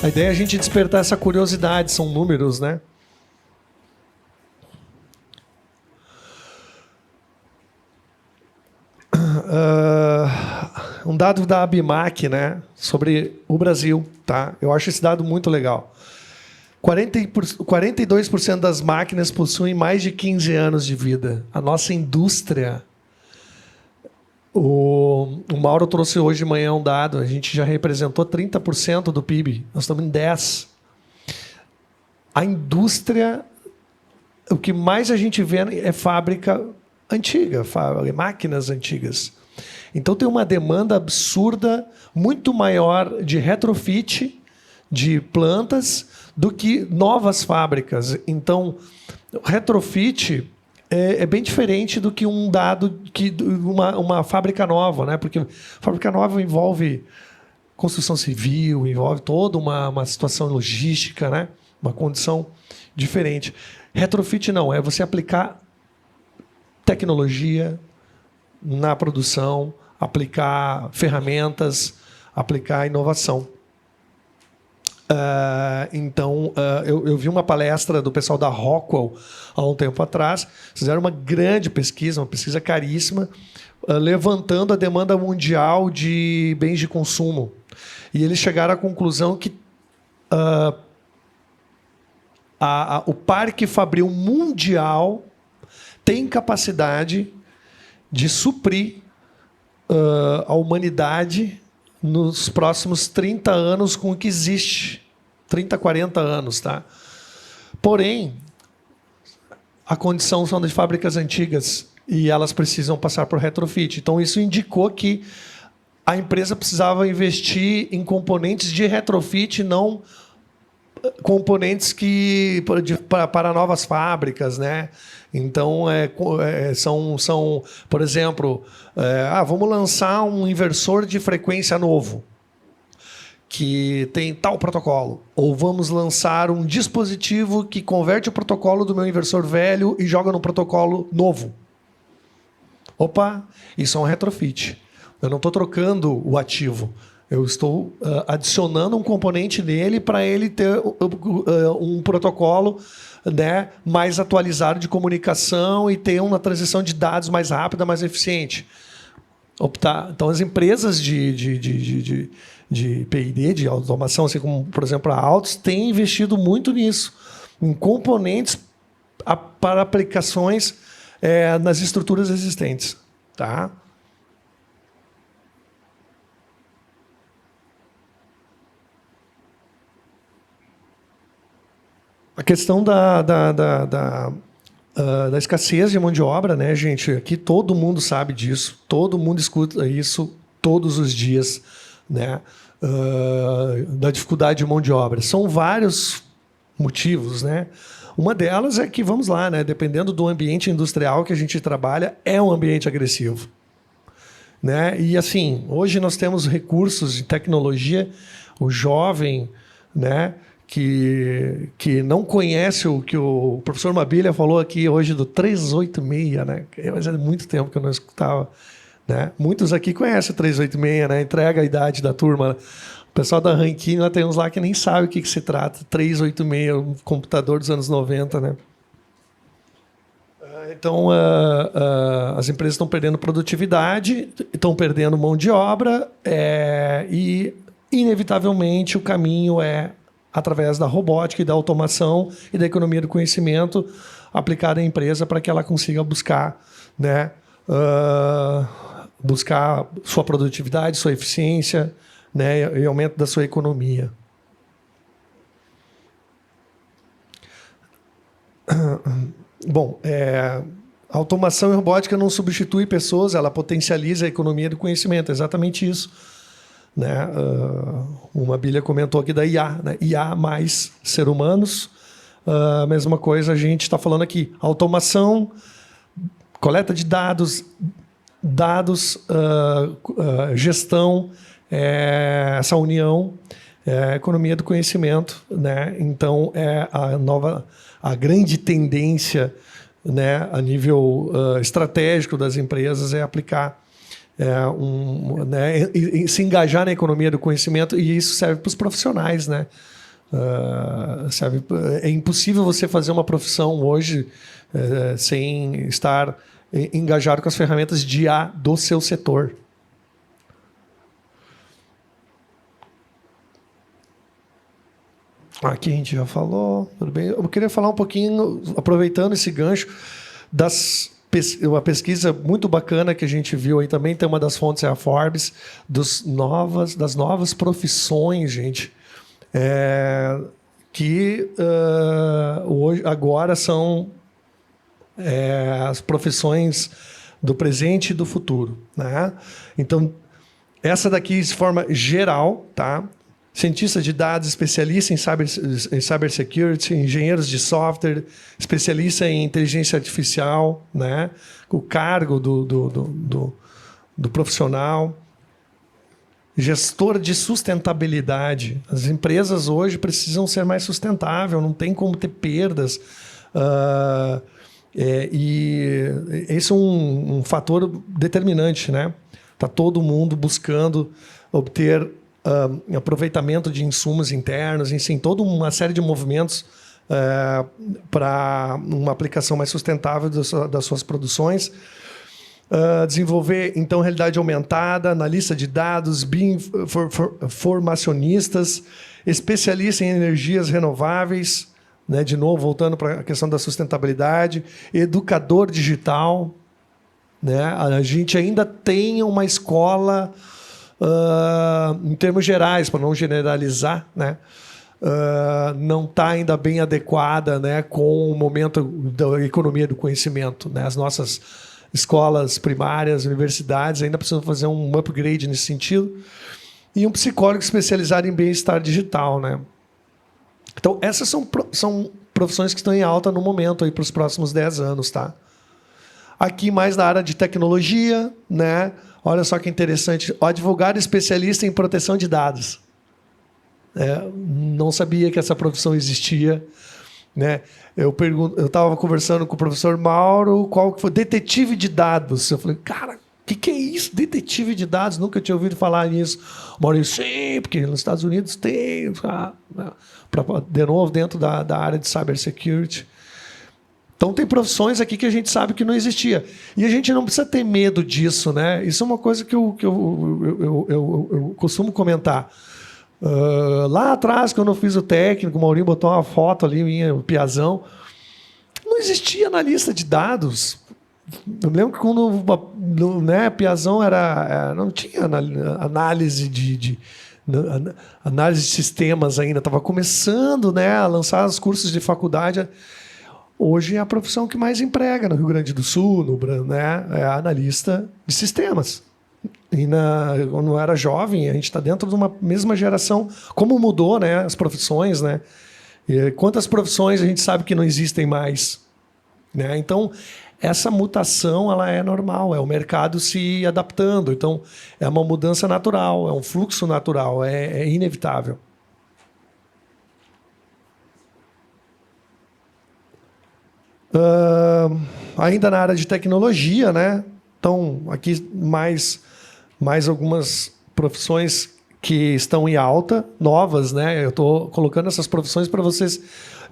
A ideia é a gente despertar essa curiosidade, são números, né? Um dado da Abimac, né, sobre o Brasil, tá? Eu acho esse dado muito legal. 42% das máquinas possuem mais de 15 anos de vida. A nossa indústria... O Mauro trouxe hoje de manhã um dado, a gente já representou 30% do PIB, nós estamos em 10%. A indústria, o que mais a gente vê é fábrica antiga, máquinas antigas. Então tem uma demanda absurda, muito maior de retrofit de plantas do que novas fábricas. Então, retrofit é bem diferente do que um dado que uma fábrica nova, né? Porque fábrica nova envolve construção civil, envolve toda uma situação logística, né? Uma condição diferente. Retrofit não, é você aplicar tecnologia na produção, aplicar ferramentas, aplicar inovação. Então, eu vi uma palestra do pessoal da Rockwell há um tempo atrás. Fizeram uma grande pesquisa, uma pesquisa caríssima, levantando a demanda mundial de bens de consumo. E eles chegaram à conclusão que o parque fabril mundial tem capacidade de suprir a humanidade nos próximos 30 anos com o que existe. 30, 40 anos, tá? Porém, a condição são de fábricas antigas e elas precisam passar por retrofit. Então, isso indicou que a empresa precisava investir em componentes de retrofit, não componentes para novas fábricas, né? Então, são, por exemplo, vamos lançar um inversor de frequência novo, que tem tal protocolo. Ou vamos lançar um dispositivo que converte o protocolo do meu inversor velho e joga no protocolo novo. Opa, isso é um retrofit. Eu não estou trocando o ativo. Eu estou adicionando um componente nele para ele ter um protocolo, né, mais atualizado de comunicação e ter uma transição de dados mais rápida, mais eficiente. Então, as empresas de P&D, de automação, assim como, por exemplo, a Altus, têm investido muito nisso, em componentes para aplicações nas estruturas existentes. Tá? A questão da escassez de mão de obra, né, gente? Aqui todo mundo sabe disso, todo mundo escuta isso todos os dias, né? Da dificuldade de mão de obra. São vários motivos, né? Uma delas é que, vamos lá, né, dependendo do ambiente industrial que a gente trabalha, é um ambiente agressivo. Né? E, assim, hoje nós temos recursos de tecnologia, o jovem, né, que não conhece o que o professor Mabilha falou aqui hoje do 386, né? Mas é muito tempo que eu não escutava. Né? Muitos aqui conhecem o 386, né? Entrega a idade da turma. O pessoal da Ranking, lá tem uns lá que nem sabe o que se trata. 386, um computador dos anos 90, né? Então, as empresas estão perdendo produtividade, estão perdendo mão de obra e, inevitavelmente, o caminho é através da robótica e da automação e da economia do conhecimento aplicada à empresa para que ela consiga buscar, né, buscar sua produtividade, sua eficiência, né, e aumento da sua economia. Bom, a automação e robótica não substitui pessoas, ela potencializa a economia do conhecimento, é exatamente isso. né? Uma Bíblia comentou aqui da IA, né? IA mais ser humanos. A mesma coisa a gente está falando aqui. Automação, coleta de dados, gestão, essa união, a economia do conhecimento, né? Então é a grande tendência, né, a nível estratégico das empresas é aplicar né, e se engajar na economia do conhecimento, e isso serve para os profissionais, né? É impossível você fazer uma profissão hoje sem estar engajado com as ferramentas de IA do seu setor. Aqui a gente já falou, tudo bem. Eu queria falar um pouquinho, aproveitando esse gancho, uma pesquisa muito bacana que a gente viu aí também, tem uma das fontes é a Forbes, das novas profissões, gente, que hoje, agora são as profissões do presente e do futuro, né? Então, essa daqui de forma geral, tá? Cientista de dados, especialista em cybersecurity, engenheiros de software, especialista em inteligência artificial, né? O cargo do profissional. Gestor de sustentabilidade. As empresas hoje precisam ser mais sustentáveis, não tem como ter perdas. E esse é um fator determinante, né? Está todo mundo buscando obter aproveitamento de insumos internos, enfim, toda uma série de movimentos para uma aplicação mais sustentável das suas produções. Desenvolver, então, realidade aumentada, analista de dados, formacionistas, especialista em energias renováveis, né, de novo, voltando para a questão da sustentabilidade, educador digital, né? A gente ainda tem uma escola, em termos gerais, para não generalizar, né? Não está ainda bem adequada, né, com o momento da economia do conhecimento, né? As nossas escolas primárias, universidades ainda precisam fazer um upgrade nesse sentido. E um psicólogo especializado em bem-estar digital, né? Então, essas são profissões que estão em alta no momento aí para os próximos 10 anos, tá? Aqui mais na área de tecnologia, né? Olha só que interessante, o advogado especialista em proteção de dados. Não sabia que essa profissão existia, né? Eu estava conversando com o professor Mauro, qual que foi? Detetive de dados. Eu falei, cara, o que é isso? Detetive de dados? Nunca tinha ouvido falar nisso. O Mauro disse, sim, porque nos Estados Unidos tem, de novo, dentro da área de cybersecurity. Então, tem profissões aqui que a gente sabe que não existia. E a gente não precisa ter medo disso, né? Isso é uma coisa que eu costumo comentar. Lá atrás, quando eu fiz o técnico, o Maurinho botou uma foto ali, minha, o Piazão. Não existia analista de dados. Eu me lembro que quando né, Piazão não tinha análise análise de sistemas ainda. Estava começando, né, a lançar os cursos de faculdade. Hoje é a profissão que mais emprega no Rio Grande do Sul, né, é analista de sistemas. E quando eu era jovem, a gente está dentro de uma mesma geração. Como mudou, né, as profissões, né? E quantas profissões a gente sabe que não existem mais, né? Então, essa mutação ela é normal, é o mercado se adaptando. Então, é uma mudança natural, é um fluxo natural, é inevitável. Ainda na área de tecnologia, né? Então, aqui mais algumas profissões que estão em alta, novas, né? Eu estou colocando essas profissões para vocês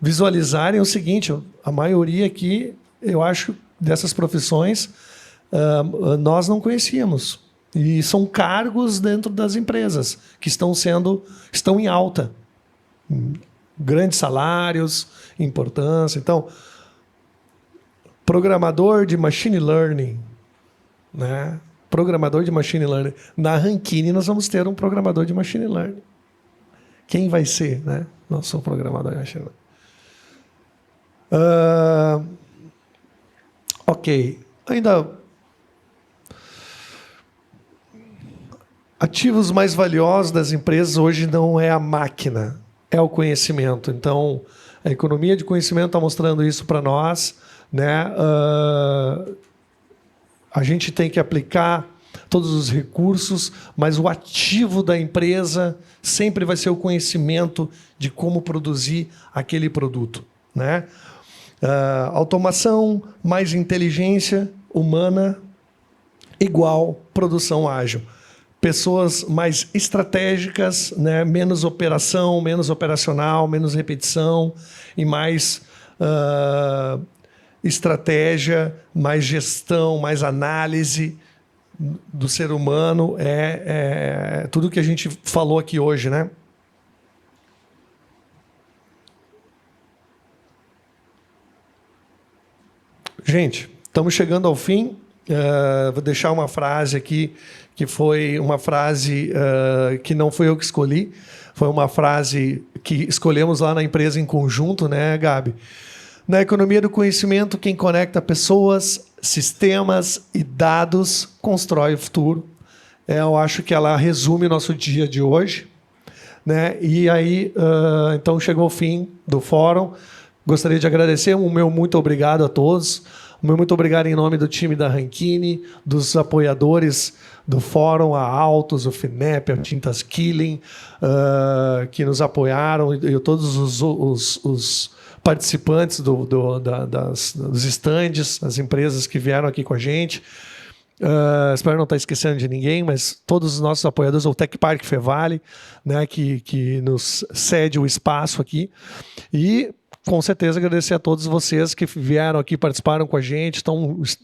visualizarem o seguinte: a maioria aqui, eu acho, dessas profissões nós não conhecíamos. E são cargos dentro das empresas que estão em alta. Grandes salários, importância. Então, programador de machine learning, né? Programador de machine learning. Na Rankine, nós vamos ter um programador de machine learning. Quem vai ser, né? Não sou programador de machine learning. Ok. Ainda ativos mais valiosos das empresas hoje não é a máquina, é o conhecimento. Então, a economia de conhecimento está mostrando isso para nós, né? A gente tem que aplicar todos os recursos, mas o ativo da empresa sempre vai ser o conhecimento de como produzir aquele produto, né? Automação mais inteligência humana igual produção ágil. Pessoas mais estratégicas, né? Menos operação, menos operacional, menos repetição e mais estratégia, mais gestão, mais análise do ser humano. É tudo que a gente falou aqui hoje, né? Gente, estamos chegando ao fim. Vou deixar uma frase aqui, que foi uma frase que não foi eu que escolhi, foi uma frase que escolhemos lá na empresa em conjunto, né, Gabi? Na economia do conhecimento, quem conecta pessoas, sistemas e dados constrói o futuro. Eu acho que ela resume o nosso dia de hoje, né? E aí, então, chegou o fim do fórum. Gostaria de agradecer o meu muito obrigado a todos. O meu muito obrigado em nome do time da Rankine, dos apoiadores do fórum, a Altos, o FINEP, a Tintas Killing, que nos apoiaram, e todos os participantes dos estandes, as empresas que vieram aqui com a gente. Espero não estar esquecendo de ninguém, mas todos os nossos apoiadores, o Tech Park Fevale, né, que nos cede o espaço aqui. E, com certeza, agradecer a todos vocês que vieram aqui, participaram com a gente,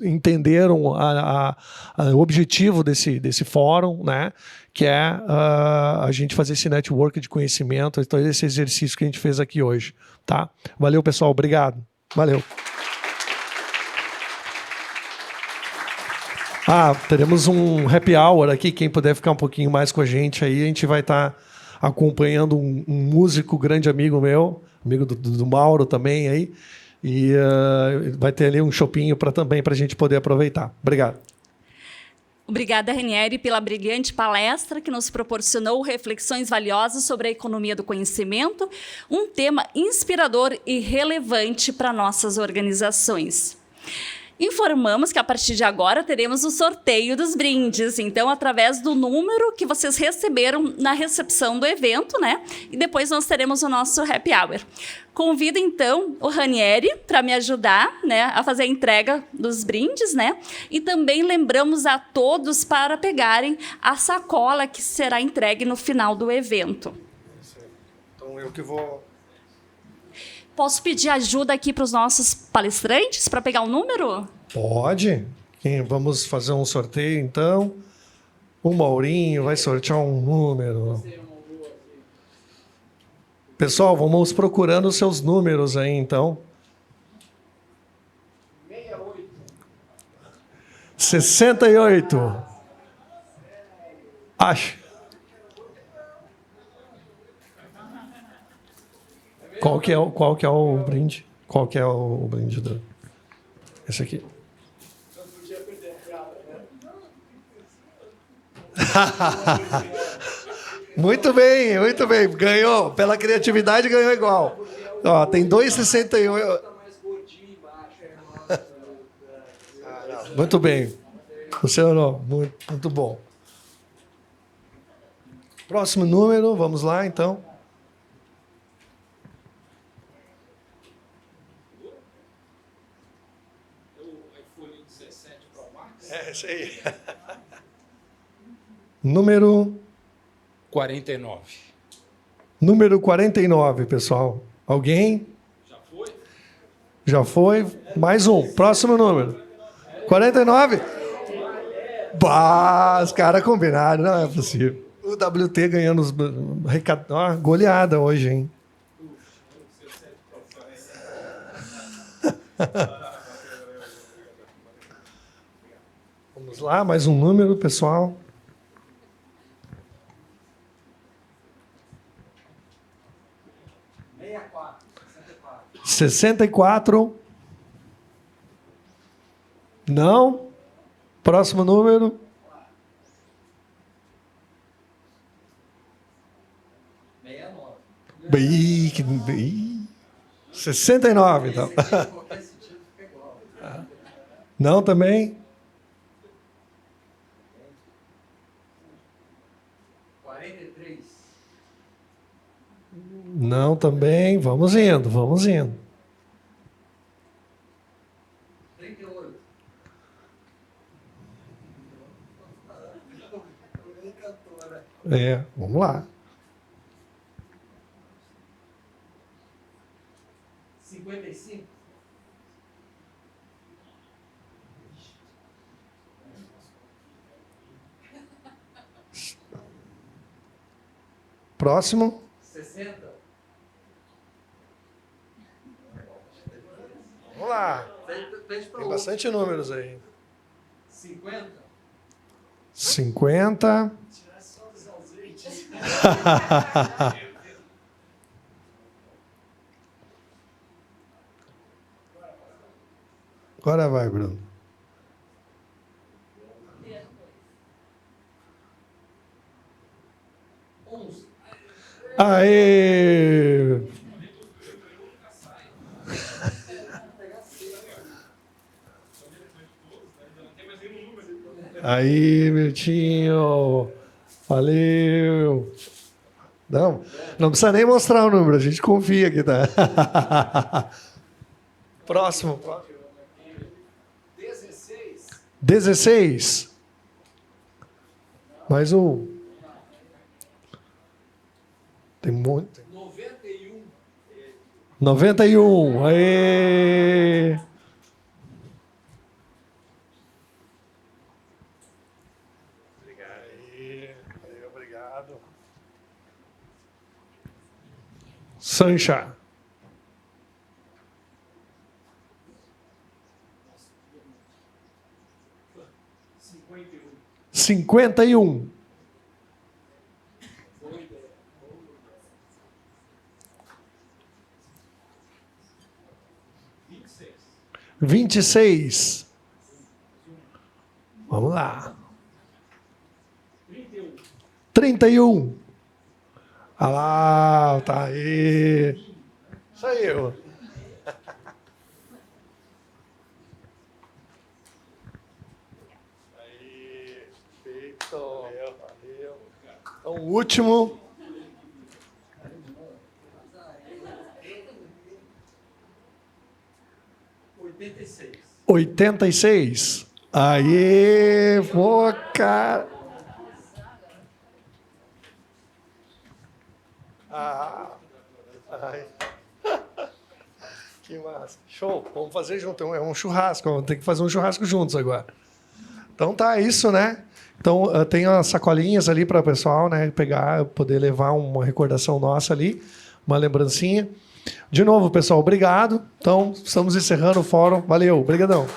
entenderam o objetivo desse fórum, né, que é a gente fazer esse network de conhecimento, então esse exercício que a gente fez aqui hoje. Tá? Valeu, pessoal. Obrigado. Valeu. Teremos um happy hour aqui. Quem puder ficar um pouquinho mais com a gente aí, a gente vai estar acompanhando um músico, grande amigo meu, amigo do Mauro também aí. E vai ter ali um chopinho também para a gente poder aproveitar. Obrigado. Obrigada, Ranieri, pela brilhante palestra que nos proporcionou reflexões valiosas sobre a economia do conhecimento, um tema inspirador e relevante para nossas organizações. Informamos que, a partir de agora, teremos o sorteio dos brindes. Então, através do número que vocês receberam na recepção do evento, né? E depois nós teremos o nosso happy hour. Convido, então, o Ranieri para me ajudar, né, a fazer a entrega dos brindes, né? E também lembramos a todos para pegarem a sacola que será entregue no final do evento. Então, eu que vou... Posso pedir ajuda aqui para os nossos palestrantes para pegar o número? Pode. Vamos fazer um sorteio, então. O Maurinho vai sortear um número. Pessoal, vamos procurando os seus números aí, então. 68. Acho. Qual que é o brinde? Qual que é o brinde do... Esse aqui. Muito bem, muito bem. Ganhou. Pela criatividade, ganhou igual. Ó, tem 2,68. Muito bem. Funcionou. Muito bom. Próximo número. Vamos lá, então. É isso aí. Número 49. Número 49, pessoal. Alguém? Já foi? Já foi. Mais um. Próximo número. 49? Bah, os caras combinaram. Não é possível. O WT ganhando os recados. Ó, goleada hoje, hein? Vamos lá, mais um número, pessoal. Sessenta e quatro. Não. Próximo número. Ih, 69, então. Não também? 43. Não também. Vamos indo, vamos indo. 38. Vamos lá. 55. Próximo. 60. Vamos lá. Tem bastante números aí. 50. 50. Agora vai, Bruno. Aê! Aí, Miltinho. Valeu. Não precisa nem mostrar o número, a gente confia que tá. Próximo. 16. Mais um. Tem muito. 91. Aê! Obrigado. Sancha. 51. 26. Vamos lá. 31. Ah lá, tá aí. Isso aí, ó. Aí, feito. Valeu. Então, o último. 86. Aê, pô, cara. Ai. Que massa. Show. Vamos fazer junto. É um churrasco. Vamos ter que fazer um churrasco juntos agora. Então tá, isso, né? Então tem as sacolinhas ali para o pessoal, né? Pegar, poder levar uma recordação nossa ali, uma lembrancinha. De novo, pessoal, obrigado. Então, estamos encerrando o fórum. Valeu, obrigadão.